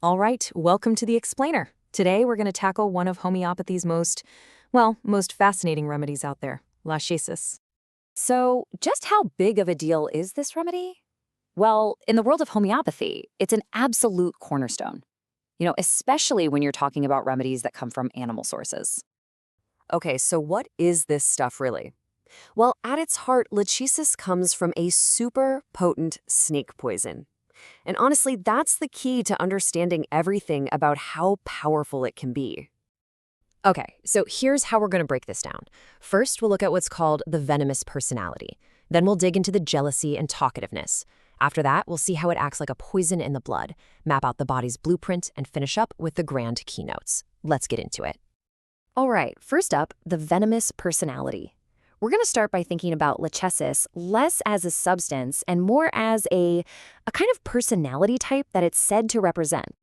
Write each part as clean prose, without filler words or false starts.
All right, welcome to the Explainer. Today we're going to tackle one of homeopathy's most fascinating remedies out there, Lachesis. So, just how big of a deal is this remedy? Well, in the world of homeopathy, it's an absolute cornerstone, especially when you're talking about remedies that come from animal sources. Okay, so what is this stuff really? Well, at its heart, Lachesis comes from a super potent snake poison. And honestly, that's the key to understanding everything about how powerful it can be. Okay, so here's how we're going to break this down. First, we'll look at what's called the venomous personality. Then we'll dig into the jealousy and talkativeness. After that, we'll see how it acts like a poison in the blood, map out the body's blueprint, and finish up with the grand keynotes. Let's get into it. All right, first up, the venomous personality. We're going to start by thinking about Lachesis less as a substance and more as a kind of personality type that it's said to represent.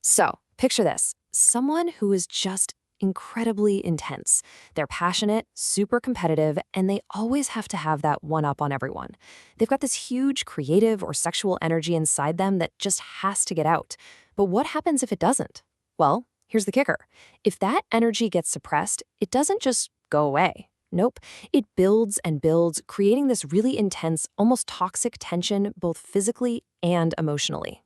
So, picture this. Someone who is just incredibly intense. They're passionate, super competitive, and they always have to have that one-up on everyone. They've got this huge creative or sexual energy inside them that just has to get out. But what happens if it doesn't? Well, here's the kicker. If that energy gets suppressed, it doesn't just go away. Nope, it builds and builds, creating this really intense, almost toxic tension both physically and emotionally.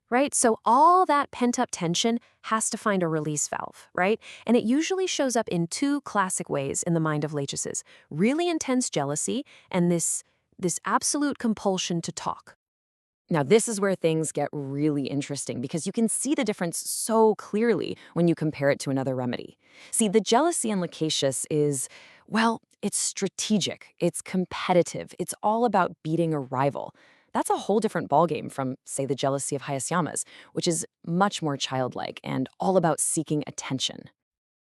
Right? So all that pent-up tension has to find a release valve, right? And it usually shows up in two classic ways in the mind of Lachesis: really intense jealousy and this absolute compulsion to talk. Now, this is where things get really interesting because you can see the difference so clearly when you compare it to another remedy. See, the jealousy in Lachesis is, well, it's strategic, it's competitive, it's all about beating a rival. That's a whole different ballgame from, say, the jealousy of Hayashima's, which is much more childlike and all about seeking attention.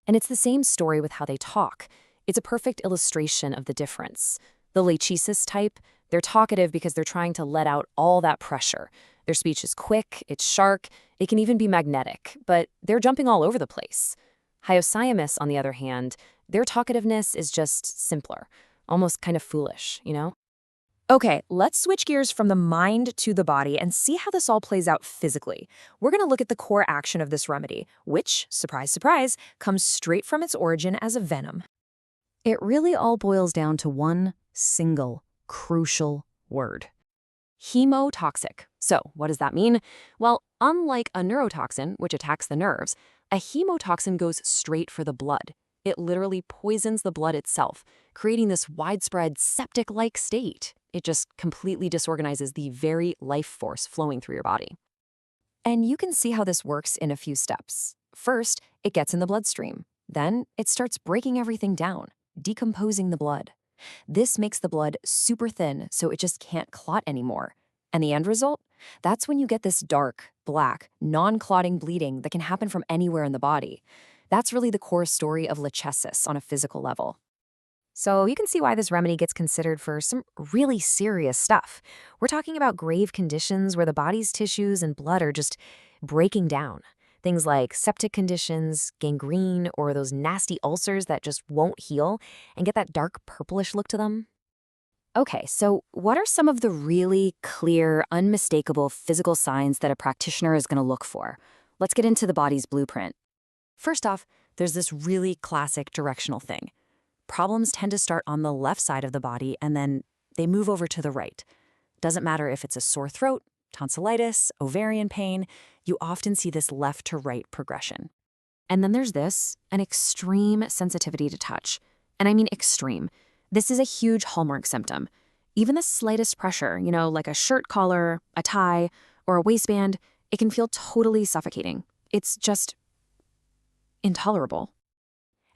And it's the same story with how they talk. It's a perfect illustration of the difference. The Lachesis type, they're talkative because they're trying to let out all that pressure. Their speech is quick, it's sharp, it can even be magnetic, but they're jumping all over the place. Hyoscyamus, on the other hand, their talkativeness is just simpler, almost kind of foolish, you know? Okay, let's switch gears from the mind to the body and see how this all plays out physically. We're going to look at the core action of this remedy, which, surprise, surprise, comes straight from its origin as a venom. It really all boils down to one single, crucial word. Hemotoxic. So, what does that mean? Well, unlike a neurotoxin, which attacks the nerves, a hemotoxin goes straight for the blood. It literally poisons the blood itself, creating this widespread septic-like state. It just completely disorganizes the very life force flowing through your body. And you can see how this works in a few steps. First, it gets in the bloodstream. Then, it starts breaking everything down, decomposing the blood. This makes the blood super thin, so it just can't clot anymore. And the end result? That's when you get this dark, black, non-clotting bleeding that can happen from anywhere in the body. That's really the core story of Lachesis on a physical level. So you can see why this remedy gets considered for some really serious stuff. We're talking about grave conditions where the body's tissues and blood are just breaking down. Things like septic conditions, gangrene, or those nasty ulcers that just won't heal and get that dark purplish look to them. Okay, so what are some of the really clear, unmistakable physical signs that a practitioner is going to look for? Let's get into the body's blueprint. First off, there's this really classic directional thing. Problems tend to start on the left side of the body and then they move over to the right. Doesn't matter if it's a sore throat, tonsillitis, ovarian pain, you often see this left to right progression. And then there's an extreme sensitivity to touch. And I mean extreme. This is a huge hallmark symptom. Even the slightest pressure, like a shirt collar, a tie, or a waistband, it can feel totally suffocating. It's just intolerable.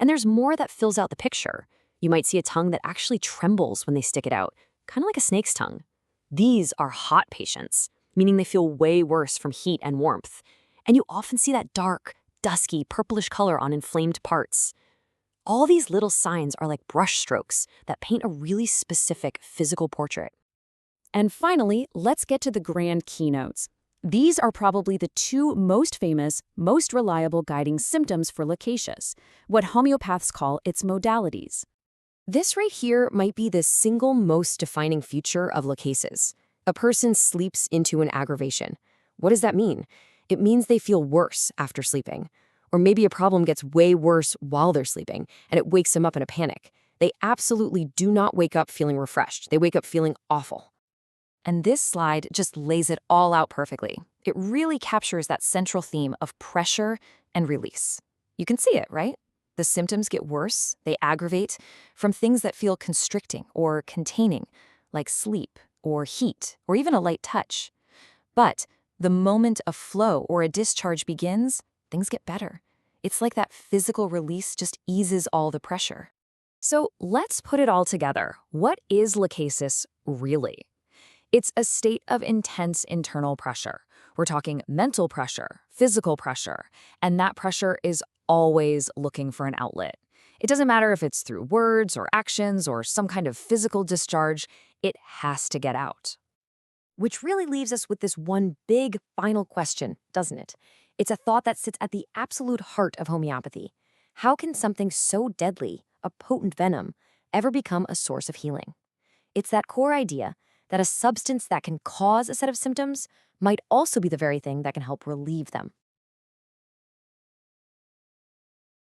And there's more that fills out the picture. You might see a tongue that actually trembles when they stick it out, kind of like a snake's tongue. These are hot patients, meaning they feel way worse from heat and warmth. And you often see that dark, dusky, purplish color on inflamed parts. All these little signs are like brush strokes that paint a really specific physical portrait. And finally, let's get to the grand keynotes. These are probably the two most famous, most reliable guiding symptoms for Lachesis, what homeopaths call its modalities. This right here might be the single most defining feature of Lachesis. A person sleeps into an aggravation. What does that mean? It means they feel worse after sleeping. Or maybe a problem gets way worse while they're sleeping, and it wakes them up in a panic. They absolutely do not wake up feeling refreshed. They wake up feeling awful. And this slide just lays it all out perfectly. It really captures that central theme of pressure and release. You can see it, right? The symptoms get worse, they aggravate from things that feel constricting or containing, like sleep or heat or even a light touch. But the moment a flow or a discharge begins, things get better. It's like that physical release just eases all the pressure. So let's put it all together. What is Lachesis really? It's a state of intense internal pressure. We're talking mental pressure, physical pressure, and that pressure is always looking for an outlet. It doesn't matter if it's through words or actions or some kind of physical discharge, it has to get out. Which really leaves us with this one big final question, doesn't it? It's a thought that sits at the absolute heart of homeopathy. How can something so deadly, a potent venom, ever become a source of healing? It's that core idea that a substance that can cause a set of symptoms might also be the very thing that can help relieve them.